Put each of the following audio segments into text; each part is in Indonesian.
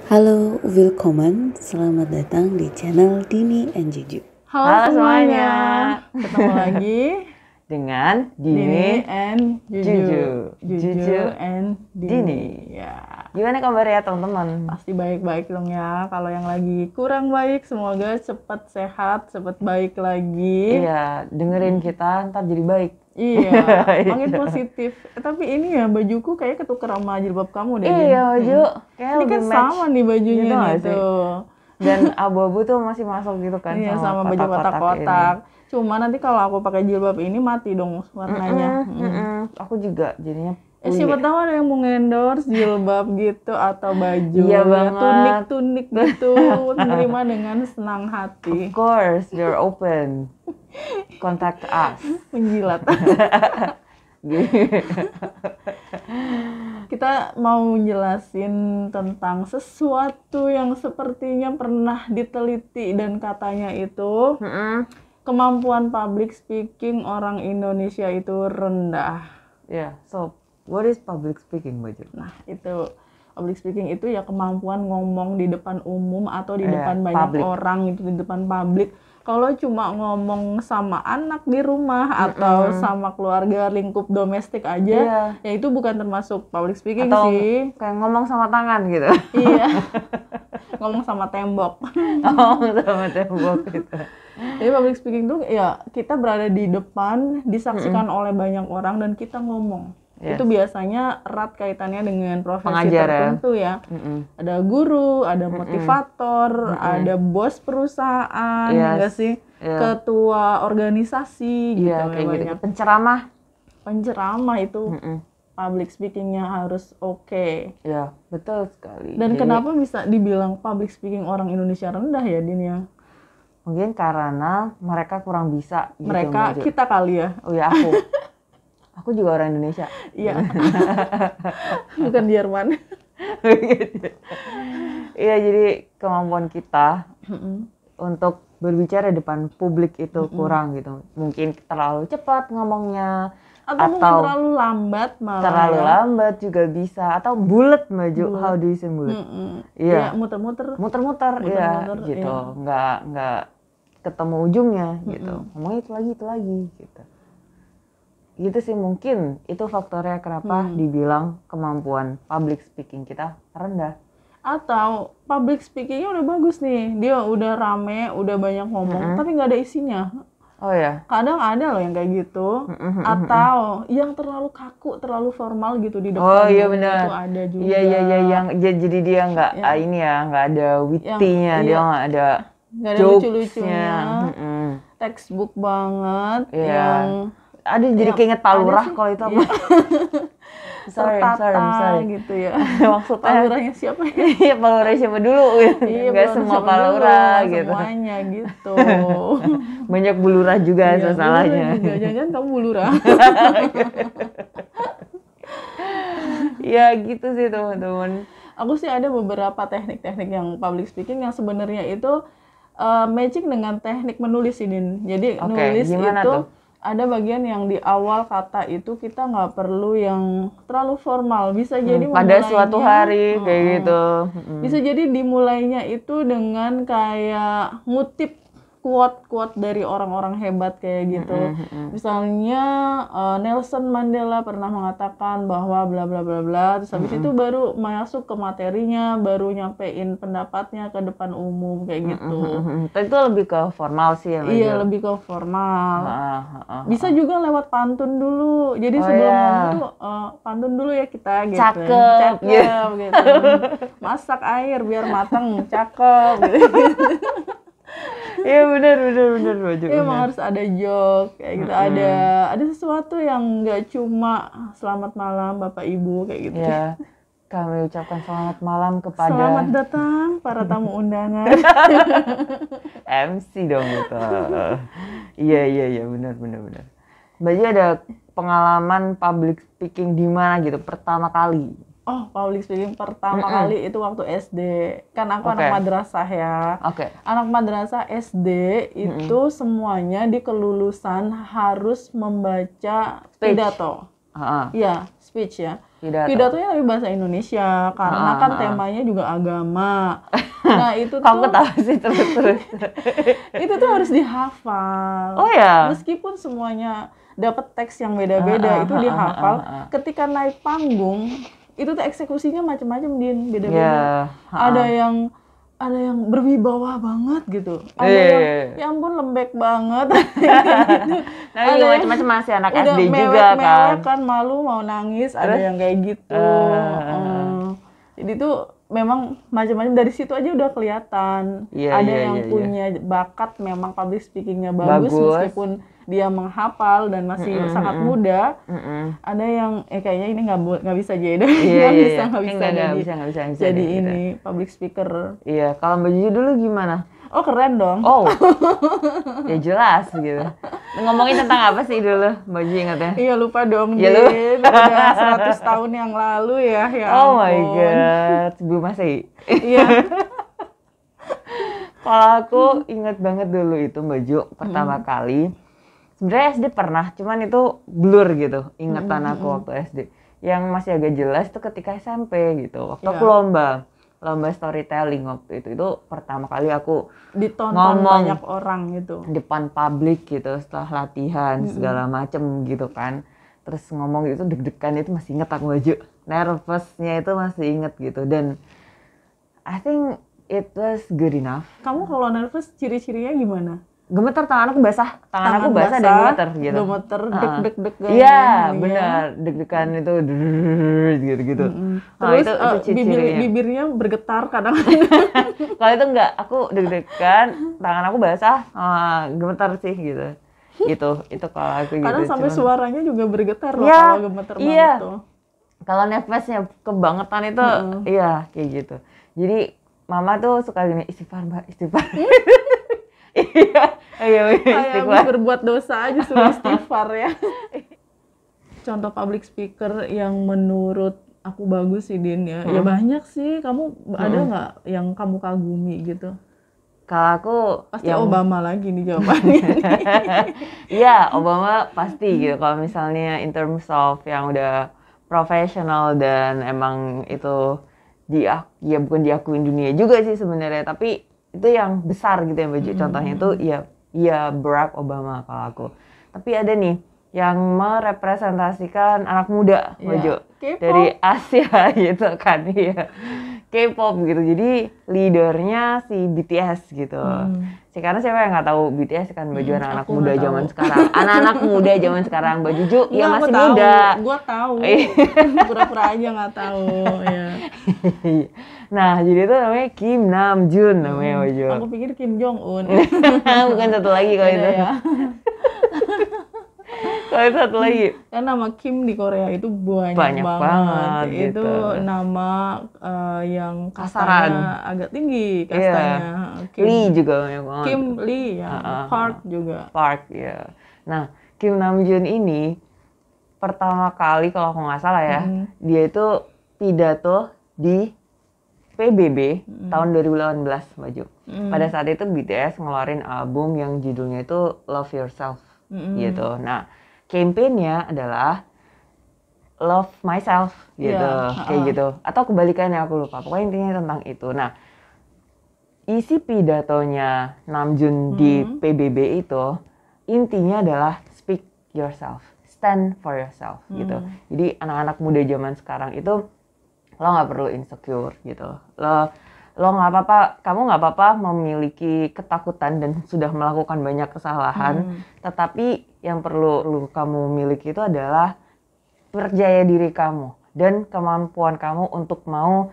Halo, willkommen, selamat datang di channel Dini and Juju. Halo semuanya, ketemu lagi dengan Dini and Juju. Juju and Dini. Ya, Gimana kabarnya teman-teman? pasti baik-baik dong ya. Kalau yang lagi kurang baik, semoga cepat sehat, cepat baik lagi. Iya, dengerin kita ntar jadi baik. Iya, makin positif. Tapi ini ya bajuku kayak ketuker sama jilbab kamu deh. Iya, baju kayak Ini lebih kan match sama nih bajunya gitu nggak nih sih? tuh. Dan abu-abu tuh masih masuk gitu kan Iya, sama baju kotak-kotak kotak-kotak. Cuma nanti kalau aku pakai jilbab ini mati dong warnanya. Aku juga jadinya Siapa tahu ada yang mau endorse jilbab gitu atau baju Iya ya, banget. tunik gitu, menerima dengan senang hati. Of course, you're open. Contact us. Menjilat. Kita mau jelasin tentang sesuatu yang sepertinya pernah diteliti dan katanya itu kemampuan public speaking orang Indonesia itu rendah. Yeah, so what is public speaking, Baju? Nah, itu public speaking itu ya kemampuan ngomong di depan umum atau di depan banyak public. orang, itu di depan publik. Kalau cuma ngomong sama anak di rumah atau sama keluarga lingkup domestik aja, ya itu bukan termasuk public speaking Atau sih. kayak ngomong sama tangan gitu. Iya. Ngomong sama tembok. Sama tembok gitu. Jadi public speaking tuh ya kita berada di depan, disaksikan oleh banyak orang dan kita ngomong. Yes. Itu biasanya erat kaitannya dengan profesi Pengajar, tertentu ya. Ada guru, ada motivator, ada bos perusahaan, enggak sih? Ketua organisasi gitu Iya, ya kayak banyak. gitu. Penceramah itu public speakingnya harus oke. Ya, betul sekali. Dan Jadi, kenapa bisa dibilang public speaking orang Indonesia rendah ya, Din ya? mungkin karena mereka kurang bisa gitu. Mereka, kita kali ya. Oh ya, aku. Aku juga orang Indonesia. Iya. Bukan Jerman. Iya, jadi kemampuan kita untuk berbicara di depan publik itu kurang gitu. Mungkin terlalu cepat ngomongnya. Atau mungkin terlalu lambat malah. Terlalu lambat juga bisa. Atau bulet, Maju. How do you say bulet? Iya, muter-muter. Muter-muter, ya gitu. Iya. Nggak ketemu ujungnya gitu. Ngomongnya itu lagi gitu. Gitu sih, mungkin itu faktornya kenapa dibilang kemampuan public speaking kita rendah. Atau public speakingnya udah bagus nih, dia udah rame, udah banyak ngomong, tapi nggak ada isinya. Oh ya. Kadang ada loh yang kayak gitu. Atau yang terlalu kaku, terlalu formal gitu di depan. Oh iya benar. Itu ada juga. Iya yang jadi dia nggak ini ya, nggak ada witty-nya, dia nggak ada lucu-lucunya. Textbook banget. Yang aduh, jadi keinget Pak Lurah kalau itu apa? sorry. gitu ya. Maksudnya Pak Lurahnya siapa ya? Iya, Pak Lurah siapa dulu? Iya, nggak semua Pak Lurah gitu. Semuanya gitu. Banyak Bu Lurah juga salahnya. Jangan-jangan kamu Bu Lurah. Ya gitu sih teman-teman. Aku sih ada beberapa teknik-teknik yang public speaking yang sebenarnya itu matching dengan teknik menulis ini. Jadi nulis gimana itu tuh? ada bagian yang di awal kata itu kita nggak perlu yang terlalu formal. Bisa jadi pada suatu hari kayak gitu. Bisa jadi dimulainya itu dengan kayak ngutip quote-quote dari orang-orang hebat kayak gitu. Misalnya Nelson Mandela pernah mengatakan bahwa bla bla bla bla. Terus habis itu baru masuk ke materinya, baru nyampein pendapatnya ke depan umum kayak gitu. Itu lebih ke formal sih ya. Iya, lebih ke formal. Bisa juga lewat pantun dulu. Jadi sebelum ngomong tuh pantun dulu ya kita gitu. Cakep gitu. Masak air biar matang, cakep gitu. Iya benar Baju. Iya, emang harus ada joke kayak gitu. Ada sesuatu yang nggak cuma selamat malam Bapak Ibu kayak gitu. Ya, kami ucapkan selamat malam kepada Selamat datang para tamu undangan. MC dong itu. Iya benar. Baju ada pengalaman public speaking di mana gitu pertama kali? Oh, public speaking pertama kali itu waktu SD. Kan aku anak madrasah ya. Anak madrasah SD itu semuanya di kelulusan harus membaca pidato. Iya, speech ya. Pidato. Pidatonya tapi bahasa Indonesia karena kan temanya juga agama. Nah itu Kamu tuh ketawa sih terus. itu tuh harus dihafal. Oh ya. Meskipun semuanya dapat teks yang beda-beda itu dihafal. Ketika naik panggung itu tuh eksekusinya macam-macam Din, beda-beda. Ada yang berwibawa banget gitu. Ada yang ya ampun lembek banget. Gitu. Nah, ada macam-macam masih anak udah SD juga kan malu mau nangis, ada yang kayak gitu. Jadi tuh memang macam-macam dari situ aja udah kelihatan. Ada yang punya bakat memang public speakingnya bagus meskipun dia menghafal dan masih sangat muda. Ada yang kayaknya ini nggak bisa jadi nggak bisa jadi ini public speaker. Iya, kalau Mbak Juju dulu gimana? Oh keren dong. Oh, ya jelas gitu. Ngomongin tentang apa sih dulu, Mbak Juju ingatnya? Iya lupa dong, Din. Udah 100 tahun yang lalu ya. Oh my god, sebelum Masehi. Iya. Kalau aku ingat banget dulu itu Mbak Ju pertama kali. Sebenarnya SD pernah, cuman itu blur gitu ingatan aku waktu SD. Yang masih agak jelas itu ketika SMP gitu. Waktu aku lomba storytelling waktu itu pertama kali aku ditonton banyak orang gitu. Depan publik gitu setelah latihan segala macem gitu kan. Terus ngomong itu deg-degan itu masih inget aku Mbak Ju. Nervousnya itu masih inget gitu dan I think it was good enough. Kamu kalau nervous ciri-cirinya gimana? Gemeter, tangan aku basah dan gemeter gitu. Gemeter, deg-deg-degan. Iya, benar. Deg-degan itu gitu-gitu. Terus bibirnya bergetar kadang-kadang. Kalau itu enggak, aku deg-degan, tangan aku basah, gemeter sih gitu. Itu kalau aku gitu. Kadang sampai suaranya juga bergetar loh kalau gemeter banget tuh. Kalau nervousnya kebangetan itu, iya kayak gitu. Jadi mama tuh suka gini, istighfar Mbak, istighfar. Iya, kayak habis berbuat dosa aja suruh istighfar ya. Contoh public speaker yang menurut aku bagus sih Din ya. Ya banyak sih. Kamu ada nggak yang kamu kagumi gitu? Kalau aku pasti Obama lagi nih jawabannya. Iya, Obama pasti gitu. Kalau misalnya in terms of yang udah profesional dan emang itu bukan diakuin dunia juga sih sebenarnya, tapi itu yang besar gitu ya Mbak Ju. Contohnya itu ya Barack Obama kalau aku. Tapi ada nih yang merepresentasikan anak muda Mbak Ju dari Asia gitu kan ya. K-pop gitu. Jadi leadernya si BTS gitu. Karena siapa yang nggak tahu BTS kan Mbak Ju, anak-anak muda zaman sekarang. Anak-anak muda zaman sekarang Mbak Juju ya masih muda. Gua tahu. Pura-pura aja nggak tahu ya. Nah, jadi itu namanya Kim Namjoon namanya Mbak Ju. Aku pikir Kim Jong Un. Bukan satu lagi kalau itu. Ya. Kalau itu satu lagi. Karena nama Kim di Korea itu banyak banget. Itu gitu. nama yang kastanya agak tinggi kastanya. Lee juga banyak banget. Kim Lee ya. Park juga. Park ya. Nah, Kim Namjoon ini pertama kali kalau aku nggak salah ya, dia itu pidato di PBB tahun 2018 Mbak Ju. Pada saat itu BTS ngeluarin album yang judulnya itu Love Yourself gitu. Nah, campaign-nya adalah Love Myself gitu, kayak gitu. Atau kebalikannya aku lupa. Pokoknya intinya tentang itu. Nah, isi pidatonya Namjoon di PBB itu intinya adalah speak yourself, stand for yourself gitu. Jadi anak-anak muda zaman sekarang itu lo nggak perlu insecure gitu. Lo nggak apa-apa, kamu nggak apa-apa memiliki ketakutan dan sudah melakukan banyak kesalahan. Tetapi yang perlu kamu miliki itu adalah percaya diri kamu dan kemampuan kamu untuk mau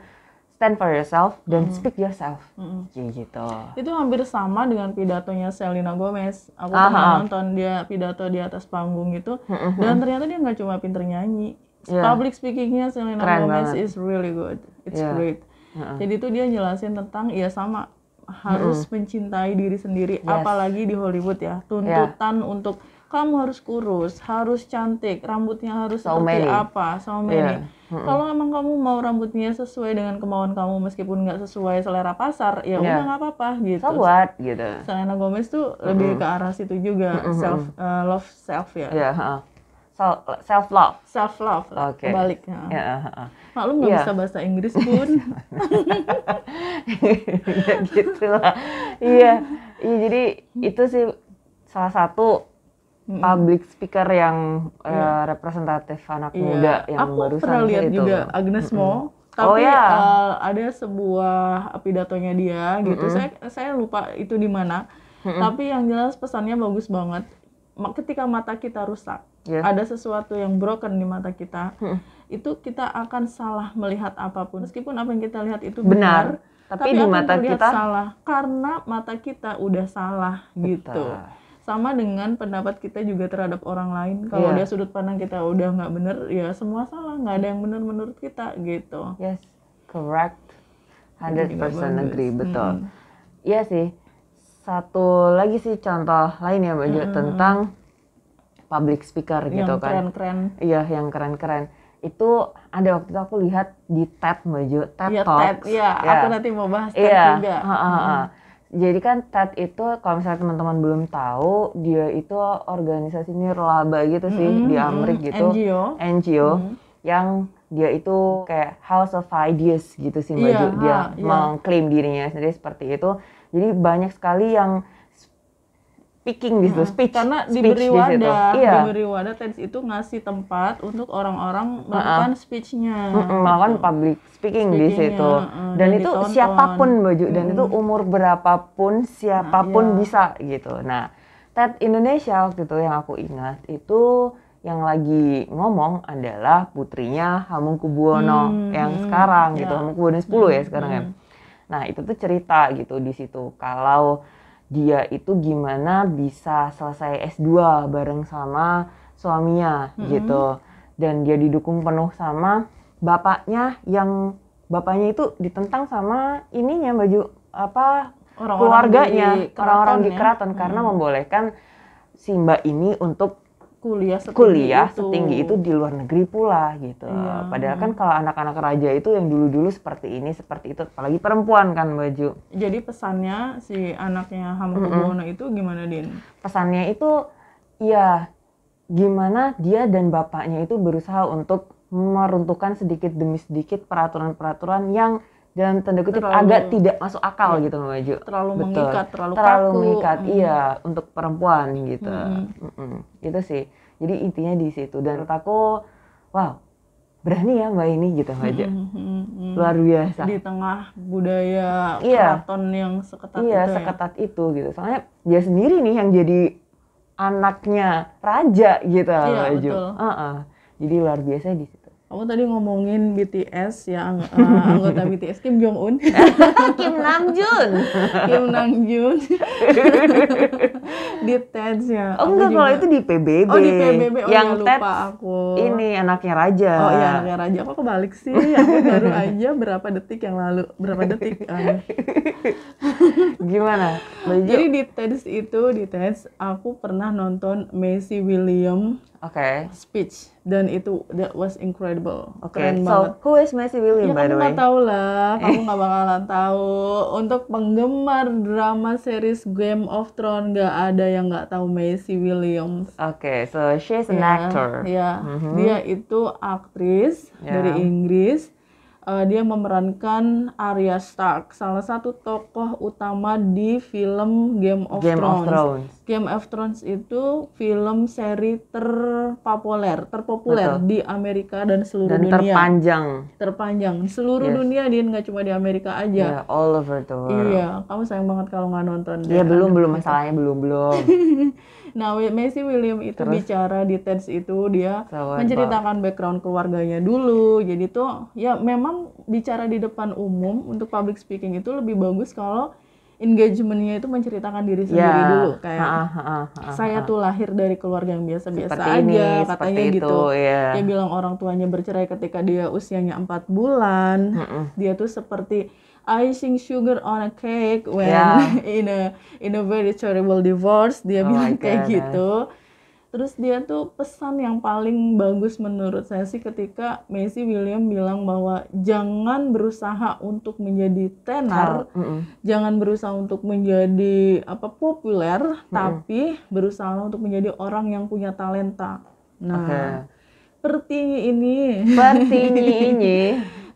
stand for yourself dan speak yourself. Gitu. Itu hampir sama dengan pidatonya Selena Gomez. Aku pernah nonton dia pidato di atas panggung gitu. Dan ternyata dia nggak cuma pinter nyanyi. Public speakingnya Selena Gomez is really good. It's great. Jadi itu dia jelasin tentang sama harus mencintai diri sendiri. Apalagi di Hollywood ya. Tuntutan untuk kamu harus kurus, harus cantik, rambutnya harus seperti apa, so many. Kalau emang kamu mau rambutnya sesuai dengan kemauan kamu meskipun nggak sesuai selera pasar, ya udah nggak apa-apa gitu. So what gitu. Selena Gomez tuh lebih ke arah situ juga, love self ya. self love. Self love. Oke. Kebalik. Maklum nggak Iya. bisa bahasa Inggris pun. Ya gitu lah. Iya, jadi itu sih salah satu public speaker yang representatif anak muda yang Aku barusan pernah lihat itu. juga Agnes Mo, Oh, tapi ya. ada sebuah pidatonya dia gitu. Saya lupa itu di mana. Tapi yang jelas pesannya bagus banget. Ketika mata kita rusak, ada sesuatu yang broken di mata kita, itu kita akan salah melihat apapun. Meskipun apa yang kita lihat itu benar, tapi di akan mata terlihat kita salah karena mata kita udah salah gitu. Sama dengan pendapat kita juga terhadap orang lain. Kalau dia sudut pandang kita udah nggak bener, ya semua salah, nggak ada yang benar menurut kita gitu. Yes, correct. 100% agree, betul. Iya sih. Satu lagi sih contoh lain ya Mbak Jo, tentang public speaker Yang gitu kan. keren-keren. Iya, yang keren-keren. Itu ada waktu itu aku lihat di TED Mbak Jo, TED Iya, Talks. TED. Iya, aku nanti mau bahas TED juga. Jadi kan TED itu kalau misalnya teman-teman belum tahu, dia itu organisasi nirlaba gitu sih di Amerika gitu. NGO yang dia itu kayak House of Ideas gitu sih Mbak Jo. Dia mengklaim dirinya sendiri seperti itu. Jadi banyak sekali yang speaking di situ, speech. Karena diberi wadah TED itu ngasih tempat untuk orang-orang melakukan speech-nya. Melakukan public speaking di situ. Dan itu ditonton. siapapun Mbak Jo, dan itu umur berapapun siapapun bisa gitu. Nah, TED Indonesia waktu itu yang aku ingat itu yang lagi ngomong adalah putrinya Hamengkubuwono yang sekarang gitu, Hamengkubuwono 10 ya sekarang ya. Nah, itu tuh cerita gitu di situ kalau dia itu gimana bisa selesai S2 bareng sama suaminya gitu. Dan dia didukung penuh sama bapaknya yang bapaknya itu ditentang sama ininya baju apa keluarganya, orang-orang di keraton karena membolehkan si Mbak ini untuk kuliah setinggi itu di luar negeri pula gitu. Padahal kan kalau anak-anak raja itu yang dulu-dulu seperti ini, seperti itu, apalagi perempuan kan Baju. Jadi pesannya si anaknya Hamengkubuwono itu gimana, Din? Pesannya itu ya gimana dia dan bapaknya itu berusaha untuk meruntuhkan sedikit demi sedikit peraturan-peraturan yang dalam tanda kutip agak tidak masuk akal gitu Baju. Terlalu mengikat, terlalu mengikat, iya untuk perempuan gitu. Itu sih. Jadi intinya di situ dan menurut aku, wow, berani ya Mbak ini gitu Baju. Luar biasa. Di tengah budaya keraton yang seketat itu. Iya, seketat itu gitu. Soalnya dia sendiri nih yang jadi anaknya raja gitu Baju. Jadi luar biasa di situ. Kamu tadi ngomongin BTS ya, anggota BTS Kim Jong Un. Kim Namjoon. Di TED ya. Oh enggak, kalau itu di PBB. Oh di PBB, yang lupa TED aku. Ini anaknya raja. Oh iya anaknya raja, kok kebalik sih? Aku baru aja berapa detik yang lalu. Gimana? Jadi di TED aku pernah nonton Maisie Williams speech dan itu that was incredible. Keren banget. Who is Maisie Williams by the way? Kamu nggak tahu lah, kamu nggak bakalan tahu. Untuk penggemar drama series Game of Thrones nggak ada yang nggak tahu Maisie Williams. So she's an actor. Dia itu aktris dari Inggris. Dia memerankan Arya Stark, salah satu tokoh utama di film Game of Thrones. Game of Thrones itu film seri terpopuler di Amerika dan seluruh dunia. Terpanjang seluruh dunia, dia nggak cuma di Amerika aja. All over the world. Iya, kamu sayang banget kalau nggak nonton. Iya, belum masalahnya belum. Nah, Maisie Williams itu bicara di TED itu, dia menceritakan background keluarganya dulu. Jadi tuh ya memang bicara di depan umum untuk public speaking itu lebih bagus kalau engagementnya itu menceritakan diri sendiri dulu. Kayak saya tuh lahir dari keluarga yang biasa-biasa aja, katanya gitu. Dia bilang orang tuanya bercerai ketika dia usianya 4 bulan. Dia tuh seperti icing sugar on a cake when in a very terrible divorce, dia bilang kayak gitu. Terus dia tuh pesan yang paling bagus menurut saya sih ketika Maisie Williams bilang bahwa jangan berusaha untuk menjadi tenar, jangan berusaha untuk menjadi populer, tapi berusaha untuk menjadi orang yang punya talenta Nah, Pertiwi ini,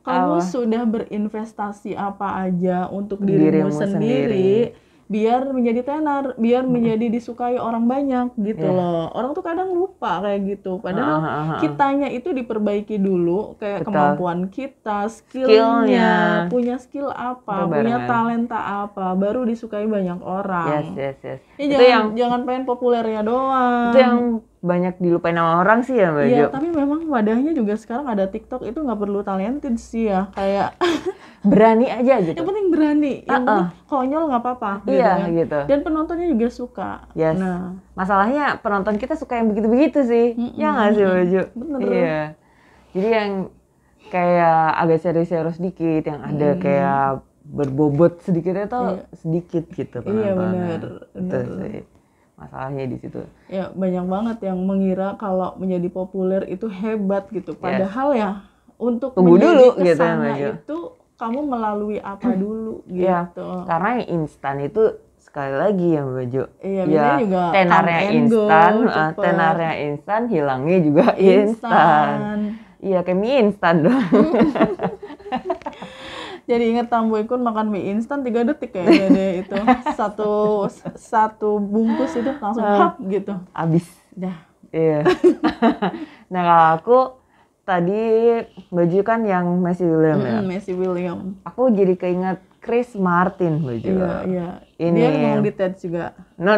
kamu sudah berinvestasi apa aja untuk dirimu sendiri biar menjadi tenar, biar menjadi disukai orang banyak gitu loh. Orang tuh kadang lupa kayak gitu. Padahal kitanya itu diperbaiki dulu, kayak kemampuan kita, skillnya, punya skill apa, punya talenta apa, baru disukai banyak orang. Yes. Ya, jangan pengen populernya doang. Itu yang banyak dilupain sama orang sih ya Mbak Jo. Iya, tapi memang wadahnya juga sekarang ada TikTok, itu nggak perlu talented sih ya, kayak berani aja gitu. Yang penting berani, yang penting konyol nggak apa-apa. Iya gitu. Dan penontonnya juga suka. Yes. Nah, masalahnya penonton kita suka yang begitu-begitu sih, ya nggak sih Mbak Jo? Bener. Iya. Jadi yang kayak agak serius-serius dikit, yang ada kayak berbobot sedikitnya tuh sedikit gitu penontonnya. Iya benar. Itu sih masalahnya di situ. Ya banyak banget yang mengira kalau menjadi populer itu hebat gitu. Padahal ya untuk tunggu menjadi dulu gitu kesana ya, itu kamu melalui apa dulu gitu. Ya, karena yang instan itu sekali lagi ya Mbak Jo. Iya, biasanya juga tenarnya come and instan, go, tenarnya instan, hilangnya juga instan. Iya kayak mie instan dong. Jadi inget Tambo Ikun makan mie instan 3 detik kayaknya deh itu. Satu bungkus itu langsung hap gitu. Abis. Dah. Iya. Nah kalau aku tadi baju kan yang Messi William ya. Messi William. Aku jadi keinget Chris Martin baju. Iya. Ini dia ngomong di TED juga. No.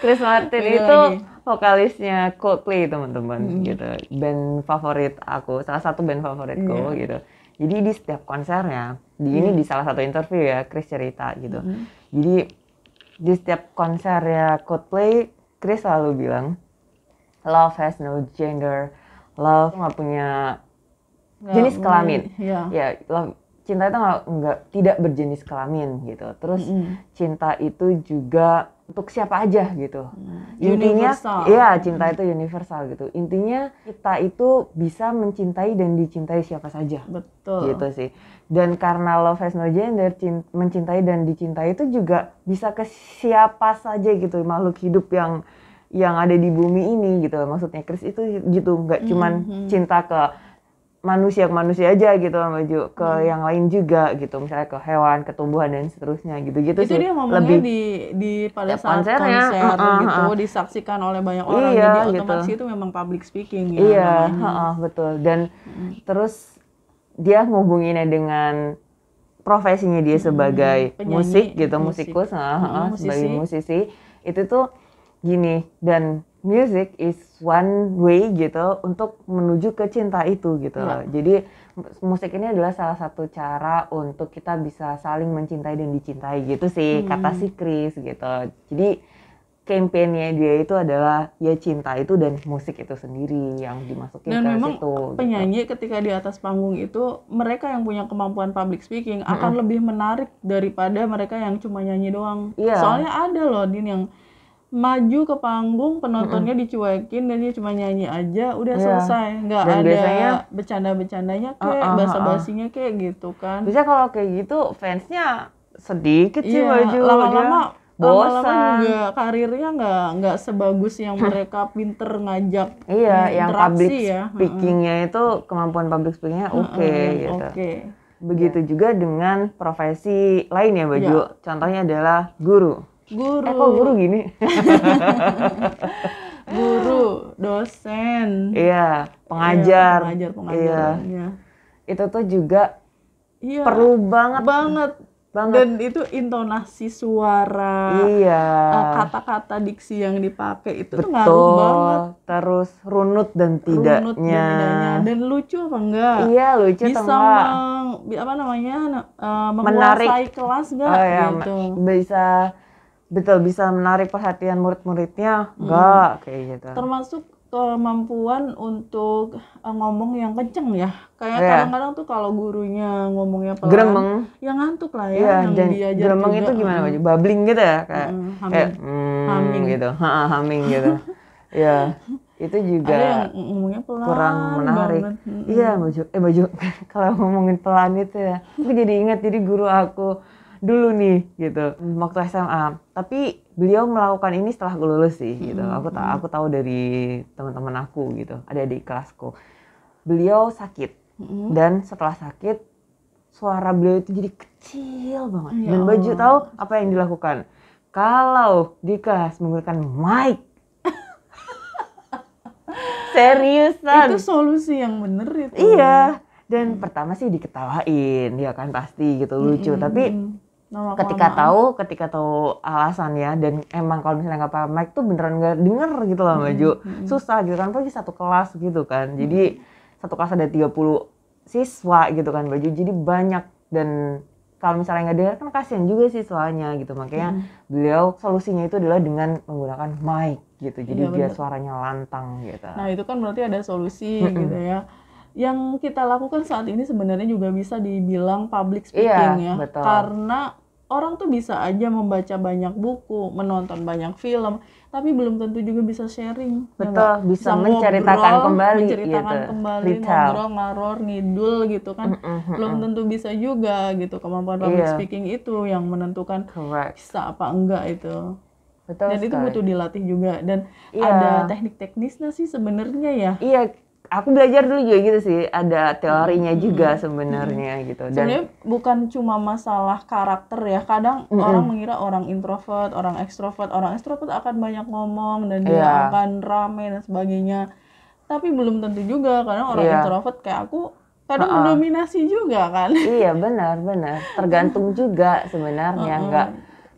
Chris Martin itu vokalisnya Coldplay teman-teman gitu. Band favorit aku, salah satu band favoritku gitu. Jadi di setiap konsernya, ini di salah satu interview ya, Chris cerita gitu. Jadi di setiap konsernya Coldplay, Chris selalu bilang, love has no gender, love nggak punya jenis kelamin. Ya, love, cinta itu tidak berjenis kelamin gitu. Terus cinta itu juga untuk siapa aja gitu. Intinya, iya cinta itu universal gitu. Intinya kita itu bisa mencintai dan dicintai siapa saja. Betul. Gitu sih. Dan karena love has no gender, mencintai dan dicintai itu juga bisa ke siapa saja gitu, makhluk hidup yang ada di bumi ini gitu. Maksudnya Chris itu gitu, nggak cuman cinta ke manusia aja gitu Mbak ke yang lain juga gitu, misalnya ke hewan, ke tumbuhan dan seterusnya gitu-gitu itu sih. Itu dia ngomongnya di pada saat konser gitu disaksikan oleh banyak orang, jadi otomatis itu memang public speaking ya. Iya, betul. Dan terus dia ngubunginnya dengan profesinya dia sebagai penyanyi, musikus, sebagai musisi. Itu tuh gini, dan music is one way gitu untuk menuju ke cinta itu gitu loh. Jadi musik ini adalah salah satu cara untuk kita bisa saling mencintai dan dicintai gitu sih, kata si Chris gitu. Jadi campaign-nya dia itu adalah ya cinta itu dan musik itu sendiri yang dimasukin dan ke memang situ. Penyanyi ketika di atas panggung itu, mereka yang punya kemampuan public speaking akan lebih menarik daripada mereka yang cuma nyanyi doang. Soalnya ada loh Din yang maju ke panggung, penontonnya dicuekin dan dia cuma nyanyi aja, udah selesai, nggak ada biasanya, bercanda-bercandanya kayak basa-basinya kayak gitu kan. Biasanya kalau kayak gitu fansnya sedikit sih Baju. Lama-lama juga karirnya nggak sebagus yang mereka pinter ngajak yang public speakingnya itu kemampuan public speakingnya gitu. Begitu juga dengan profesi lain ya Baju. Contohnya adalah guru. Kok guru gini? Guru, dosen. Iya, pengajar. Iya. Itu tuh juga perlu banget. Dan itu intonasi suara, kata-kata diksi yang dipakai itu tuh ngaruh banget. Terus runut dan tidaknya. Dan lucu apa enggak? Iya, lucu bisa atau enggak? Menguasai kelas enggak gitu. Bisa menarik perhatian murid-muridnya enggak kayak gitu. Termasuk kemampuan untuk ngomong yang kenceng ya. Kayak kadang-kadang tuh kalau gurunya ngomongnya pelan, gremeng, ya ngantuk lah ya. Yang dan diajar gremeng juga, itu gimana Baju? Babbling gitu ya kayak humming gitu. Humming gitu. Ya, itu juga ada yang ngomongnya pelan kurang menarik. Iya Baju. Baju kalau ngomongin pelan itu ya, aku jadi ingat jadi guru aku dulu nih gitu waktu SMA. Tapi beliau melakukan ini setelah gue lulus sih gitu. Aku tahu dari teman-teman aku gitu, ada di kelasku. Beliau sakit dan setelah sakit suara beliau itu jadi kecil banget. Dan Baju tahu apa yang dilakukan? Kalau di kelas menggunakan mic. Seriusan. Itu solusi yang bener itu. Iya. Dan pertama sih diketawain, ya kan pasti gitu lucu. Tapi ketika tahu alasannya dan emang kalau misalnya nggak pakai mic tuh beneran nggak denger gitu loh Baju. Susah gitu kan, apalagi satu kelas gitu kan. Jadi satu kelas ada 30 siswa gitu kan Baju. Jadi banyak dan kalau misalnya nggak dengar kan kasihan juga siswanya gitu. Makanya beliau solusinya itu adalah dengan menggunakan mic gitu. Jadi biar suaranya lantang gitu. Nah itu kan berarti ada solusi gitu ya. Yang kita lakukan saat ini sebenarnya juga bisa dibilang public speaking ya. Betul. Karena orang tuh bisa aja membaca banyak buku, menonton banyak film, tapi belum tentu juga bisa sharing. Betul, bisa menceritakan kembali gitu. Ngobrol, ngaror, ngidul gitu kan. Belum tentu bisa juga gitu. Kemampuan public speaking itu yang menentukan bisa apa enggak itu. Betul. Dan itu butuh dilatih juga dan ada teknik teknisnya sih sebenarnya ya. Iya. Aku belajar dulu juga gitu sih, ada teorinya juga sebenarnya gitu. Dan sebenarnya bukan cuma masalah karakter ya, kadang orang mengira orang introvert, orang ekstrovert akan banyak ngomong dan dia akan rame dan sebagainya. Tapi belum tentu juga, kadang orang introvert kayak aku kadang mendominasi juga kan. Iya benar, tergantung juga sebenarnya,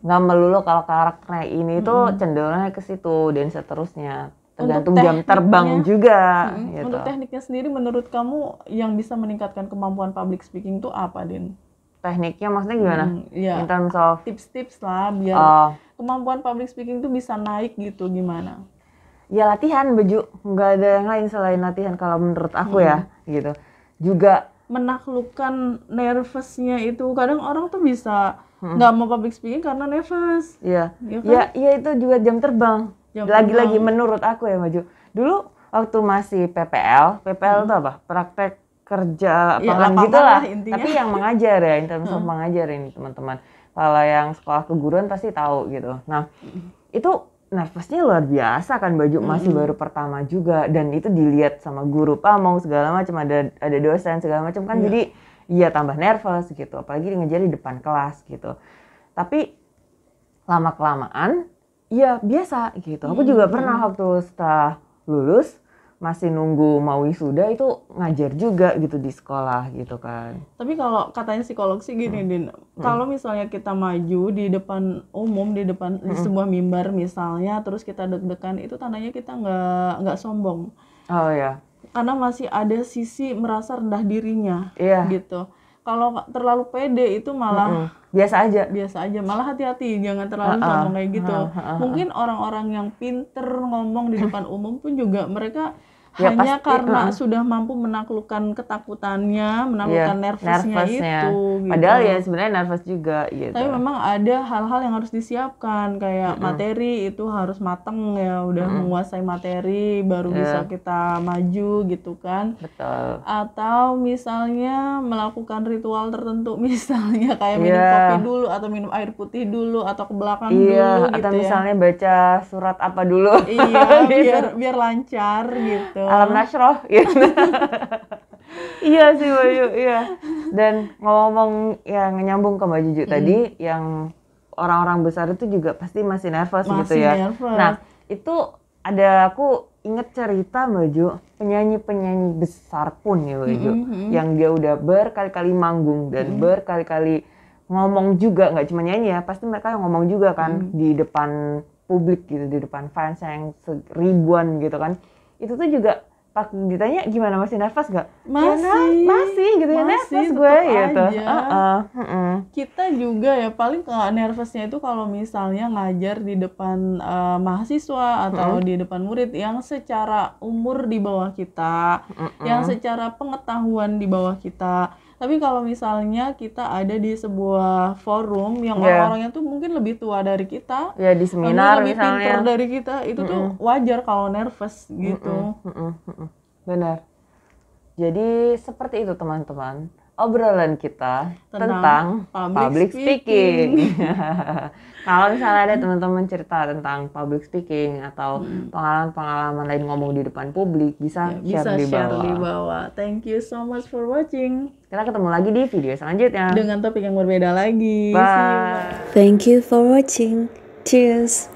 nggak melulu kalau karakternya ini tuh cenderungnya ke situ dan seterusnya. Tergantung jam terbang juga. Gitu. Untuk tekniknya sendiri menurut kamu yang bisa meningkatkan kemampuan public speaking itu apa, Din? Tekniknya maksudnya gimana? In terms of tips-tips lah biar kemampuan public speaking itu bisa naik gitu, gimana? Ya latihan Baju, nggak ada yang lain selain latihan kalau menurut aku ya gitu. Juga menaklukkan nervousnya itu, kadang orang tuh bisa nggak mau public speaking karena nervous. Iya, ya itu juga jam terbang. Lagi-lagi menurut aku ya Baju. Dulu waktu masih PPL itu apa? Praktek kerja lapangan gitu lah. Tapi yang mengajar ya, in terms of mengajar ini teman-teman. Kalau yang sekolah keguruan pasti tahu gitu. Nah, itu nervousnya luar biasa kan Baju, masih baru pertama juga dan itu dilihat sama guru pamong segala macam, ada dosen segala macam kan. Jadi iya tambah nervous gitu, apalagi ngajar di depan kelas gitu. Tapi lama-kelamaan ya biasa gitu. Aku juga pernah waktu setelah lulus masih nunggu mau wisuda itu ngajar juga gitu di sekolah gitu kan. Tapi kalau katanya psikolog sih gini Din, kalau misalnya kita maju di depan umum, di depan di sebuah mimbar misalnya, terus kita deg-degan, itu tandanya kita nggak sombong. Oh ya. Karena masih ada sisi merasa rendah dirinya gitu. Kalau terlalu pede itu malah biasa aja, malah hati-hati, jangan terlalu ngomong kayak gitu. Mungkin orang-orang yang pinter ngomong di depan umum pun juga mereka hanya karena sudah mampu menaklukkan ketakutannya, menaklukkan nervousnya itu. Gitu. Padahal ya sebenarnya nervous juga gitu. Tapi memang ada hal-hal yang harus disiapkan, kayak materi itu harus mateng ya, udah menguasai materi baru bisa kita maju gitu kan. Betul. Atau misalnya melakukan ritual tertentu, misalnya kayak minum kopi dulu atau minum air putih dulu atau ke belakang dulu gitu. Atau misalnya baca surat apa dulu. Iya, biar lancar gitu. Alam Nasroh gitu. Iya sih Bayu, iya. Dan ngomong yang nyambung ke Mbak Juju tadi, yang orang-orang besar itu juga pasti masih nervous gitu ya. Nah, itu ada, aku inget cerita Mbak Ju, penyanyi-penyanyi besar pun ya Mbak Ju, yang dia udah berkali-kali manggung dan berkali-kali ngomong juga, nggak cuma nyanyi ya, pasti mereka yang ngomong juga kan di depan publik gitu, di depan fans yang ribuan gitu kan. Itu tuh juga pas ditanya gimana, masih nervous gak? Masih gitu ya, nervous gue gitu. Kita juga ya paling nervousnya itu kalau misalnya ngajar di depan mahasiswa atau di depan murid yang secara umur di bawah kita, yang secara pengetahuan di bawah kita. Tapi kalau misalnya kita ada di sebuah forum yang orang-orangnya tuh mungkin lebih tua dari kita, di seminar lebih misalnya, pintar dari kita, itu tuh wajar kalau nervous gitu. Benar. Jadi seperti itu teman-teman. obrolan kita tentang public public speaking. Kalau misalnya ada teman-teman cerita tentang public speaking atau pengalaman-pengalaman lain ngomong di depan publik, bisa share di bawah. Thank you so much for watching. Kita ketemu lagi di video selanjutnya. Dengan topik yang berbeda lagi. Bye. Thank you for watching. Cheers.